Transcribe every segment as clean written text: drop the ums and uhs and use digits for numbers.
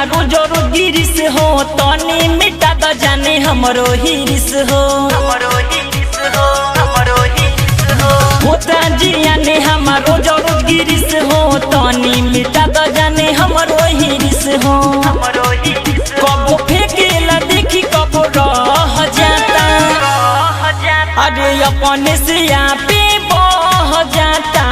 हमारो जरूर गिरिस हो तनी मिटा द जाने हमरो हिरिस हो होता जिया ने हमारो जरूर गिरिस हो तनी मिटा द जाने हमरो हिरिस हो कबो फेंकेला देखी कबो रह जाता अरे अपने से यहाँ पे बह जाता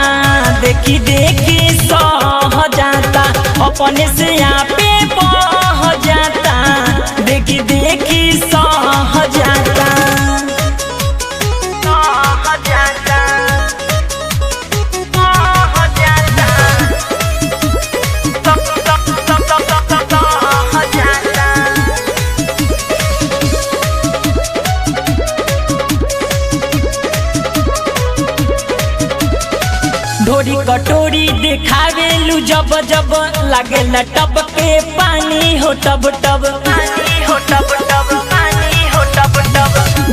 देखी देखी सह जाता अपने से यहाँ पे बह जाता देखी देखी सह जाता ढोरी कटोरी देखावेलू जब जब लागे टब के पानी हो टब टब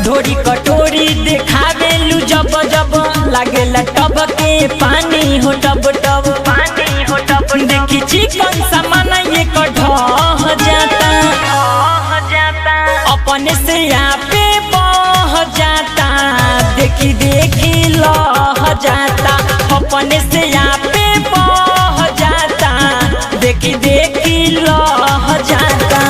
ढोरी कटोरी देखावेलू जब जब लागे टब के पानी हो टब टब देखी चिकन सामान ये ढह जाता अपने से यहाँ पे बह जाता देखी देखी लह जाता अपने से यहाँ पे बह जाता देखी देखी लह जाता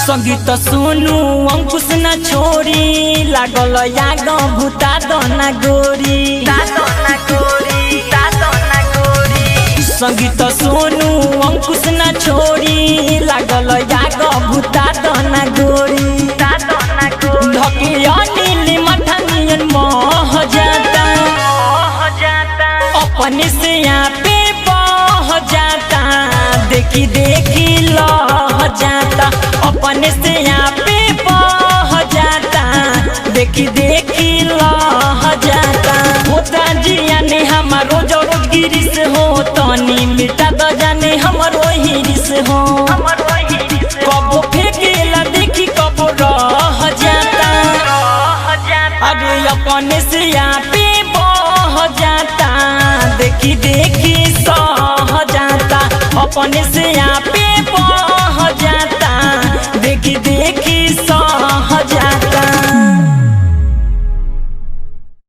संगीत सुनू अंकुश न छोड़ी लागल याग भूता दना गोरी संगीत सोनू अंकुश न छोड़ी लागल याग भूता दना गोरी धके अनिल मठनियन मह जाता अपने से यहाँ पे बह जाता देखी देखी लह जाता अपने से यहाँ पे बह जाता देखी देखी लह जाता होता जिया ने हमारो जरूर गिरिस हो तनी मिटा द जाने हमरो हिरिस हो कबो फेंकेला देखी कबो रह जाता अरे अपने से यहाँ पे बह जाता देखी देखी सह जाता अपने से यहाँ पे बह जाता देखी देखी सह जाता।